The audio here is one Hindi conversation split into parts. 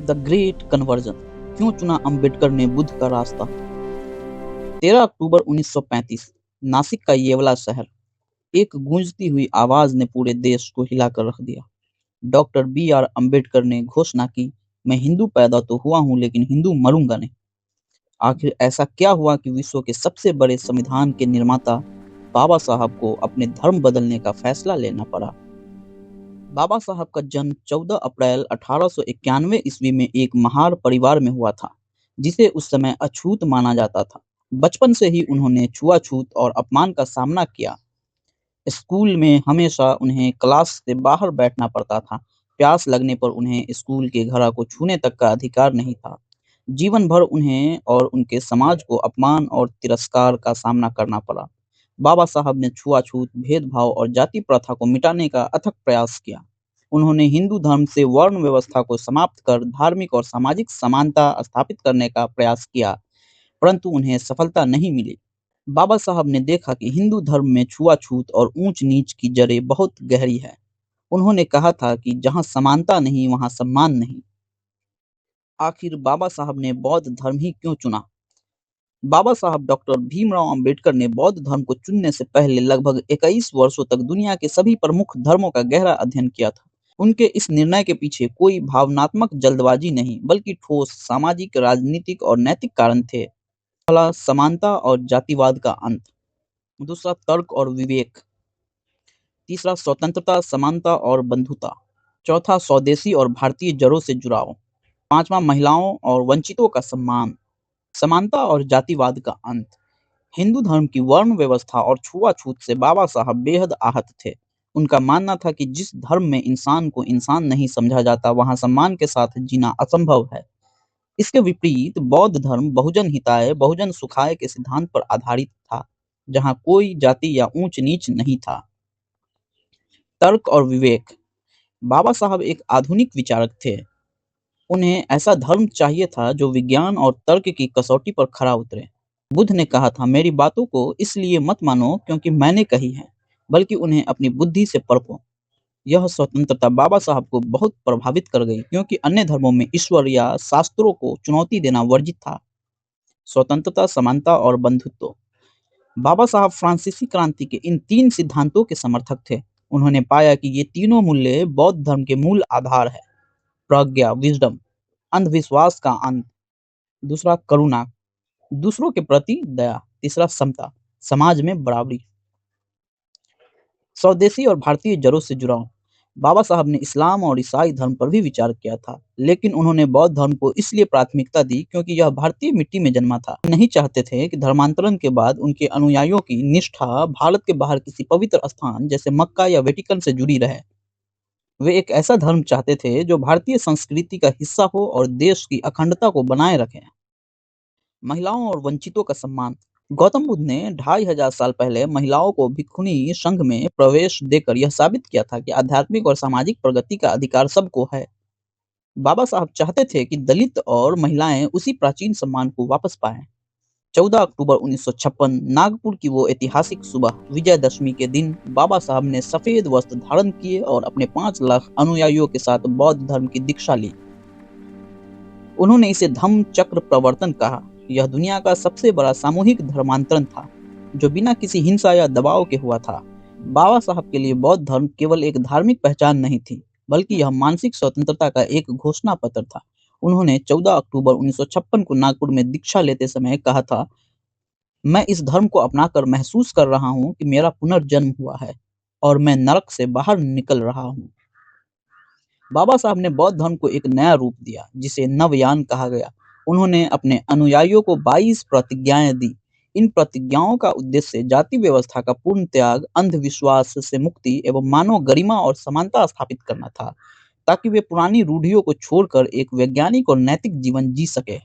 द ग्रेट कन्वर्जन, क्यों चुना अंबेडकर ने बुद्ध का रास्ता। 13 अक्टूबर 1935, नासिक का येवला शहर। एक गूंजती हुई आवाज ने पूरे देश को हिलाकर रख दिया। Doctor B R. अंबेडकर ने घोषणा की, मैं हिंदू पैदा तो हुआ हूं लेकिन हिंदू मरूंगा नहीं। आखिर ऐसा क्या हुआ कि विश्व के सबसे बड़े संविधान के निर्माता बाबा साहब को अपने धर्म बदलने का फैसला लेना पड़ा। बाबा साहब का जन्म 14 अप्रैल 1891 ईस्वी में एक महार परिवार में हुआ था, जिसे उस समय अछूत माना जाता था। बचपन से ही उन्होंने छुआछूत और अपमान का सामना किया। स्कूल में हमेशा उन्हें क्लास से बाहर बैठना पड़ता था। प्यास लगने पर उन्हें स्कूल के घड़ा को छूने तक का अधिकार नहीं था। जीवन भर उन्हें और उनके समाज को अपमान और तिरस्कार का सामना करना पड़ा। बाबा साहब ने छुआछूत, भेदभाव और जाति प्रथा को मिटाने का अथक प्रयास किया। उन्होंने हिंदू धर्म से वर्ण व्यवस्था को समाप्त कर धार्मिक और सामाजिक समानता स्थापित करने का प्रयास किया, परंतु उन्हें सफलता नहीं मिली। बाबा साहब ने देखा कि हिंदू धर्म में छुआछूत और ऊंच नीच की जड़ें बहुत गहरी है। उन्होंने कहा था कि जहां समानता नहीं वहां सम्मान नहीं। आखिर बाबा साहब ने बौद्ध धर्म ही क्यों चुना? बाबा साहब डॉक्टर भीमराव अंबेडकर ने बौद्ध धर्म को चुनने से पहले लगभग 21 वर्षों तक दुनिया के सभी प्रमुख धर्मों का गहरा अध्ययन किया था। उनके इस निर्णय के पीछे कोई भावनात्मक जल्दबाजी नहीं, बल्कि ठोस सामाजिक, राजनीतिक और नैतिक कारण थे। पहला, समानता और जातिवाद का अंत। दूसरा, तर्क और विवेक। तीसरा, स्वतंत्रता, समानता और बंधुता। चौथा, स्वदेशी और भारतीय जड़ों से जुड़ाव। पांचवा, महिलाओं और वंचितों का सम्मान। समानता और जातिवाद का अंत। हिंदू धर्म की वर्ण व्यवस्था और छुआछूत से बाबा साहब बेहद आहत थे। उनका मानना था कि जिस धर्म में इंसान को इंसान नहीं समझा जाता, वहां सम्मान के साथ जीना असंभव है। इसके विपरीत बौद्ध धर्म बहुजन हिताय, बहुजन सुखाय के सिद्धांत पर आधारित था, जहां कोई जाति या ऊंच नीच नहीं था। तर्क और विवेक। बाबा साहब एक आधुनिक विचारक थे। उन्हें ऐसा धर्म चाहिए था जो विज्ञान और तर्क की कसौटी पर खरा उतरे। बुद्ध ने कहा था, मेरी बातों को इसलिए मत मानो क्योंकि मैंने कही है, बल्कि उन्हें अपनी बुद्धि से परखो। यह स्वतंत्रता बाबा साहब को बहुत प्रभावित कर गई, क्योंकि अन्य धर्मों में ईश्वर या शास्त्रों को चुनौती देना वर्जित था। स्वतंत्रता, समानता और बंधुत्व। बाबा साहब फ्रांसीसी क्रांति के इन तीन सिद्धांतों के समर्थक थे। उन्होंने पाया कि ये तीनों मूल्य बौद्ध धर्म के मूल आधार है। प्रज्ञा, विजडम, अंधविश्वास का अंत। दूसरा, करुणा, दूसरों के प्रति दया। तीसरा, समता, समाज में बराबरी। स्वदेशी और भारतीय जड़ों से जुड़ाव। बाबा साहब ने इस्लाम और ईसाई धर्म पर भी विचार किया था, लेकिन उन्होंने बौद्ध धर्म को इसलिए प्राथमिकता दी क्योंकि यह भारतीय मिट्टी में जन्मा था। नहीं चाहते थे कि धर्मांतरण के बाद उनके अनुयायियों की निष्ठा भारत के बाहर किसी पवित्र स्थान जैसे मक्का या वेटिकन से जुड़ी रहे। वे एक ऐसा धर्म चाहते थे जो भारतीय संस्कृति का हिस्सा हो और देश की अखंडता को बनाए रखे। महिलाओं और वंचितों का सम्मान। गौतम बुद्ध ने 2500 साल पहले महिलाओं को भिक्षुणी संघ में प्रवेश देकर यह साबित किया था कि आध्यात्मिक और सामाजिक प्रगति का अधिकार सबको है। बाबा साहब चाहते थे कि दलित और महिलाएं उसी प्राचीन सम्मान को वापस पाएं। 14 अक्टूबर 1956 नागपुर की वो ऐतिहासिक सुबह, विजयदशमी के दिन, बाबा साहब ने सफेद वस्त्र धारण किए और अपने 5 लाख अनुयायियों के साथ बौद्ध धर्म की दीक्षा ली। उन्होंने इसे धम्म चक्र प्रवर्तन कहा। यह दुनिया का सबसे बड़ा सामूहिक धर्मांतरण था, जो बिना किसी हिंसा या दबाव के हुआ था। बाबा साहब के लिए बौद्ध धर्म केवल एक धार्मिक पहचान नहीं थी, बल्कि यह मानसिक स्वतंत्रता का एक घोषणा पत्र था। उन्होंने 14 अक्टूबर 1956 को नागपुर में दीक्षा लेते समय कहा था, मैं इस धर्म को अपनाकर महसूस कर रहा हूँ कि मेरा पुनर्जन्म हुआ है और मैं नरक से बाहर निकल रहा हूँ। बाबा साहब ने बौद्ध धर्म को एक नया रूप दिया, जिसे नवयान कहा गया। उन्होंने अपने अनुयायियों को 22 प्रतिज्ञाएं दी। इन प्रतिज्ञाओं का उद्देश्य जाति व्यवस्था का पूर्ण त्याग, अंधविश्वास से मुक्ति एवं मानव गरिमा और समानता स्थापित करना था, ताकि वे पुरानी रूढ़ियों को छोड़कर एक वैज्ञानिक और नैतिक जीवन जी सके।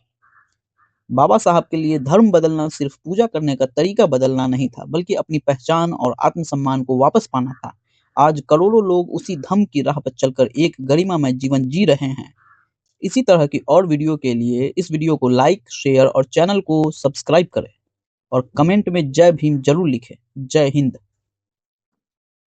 बाबा साहब के लिए धर्म बदलना सिर्फ पूजा करने का तरीका बदलना नहीं था, बल्कि अपनी पहचान और आत्मसम्मान को वापस पाना था। आज करोड़ों लोग उसी धम्म की राह पर चलकर एक गरिमामय जीवन जी रहे हैं। इसी तरह की और वीडियो के लिए इस वीडियो को लाइक, शेयर और चैनल को सब्सक्राइब करें और कमेंट में जय भीम जरूर लिखें। जय हिंद।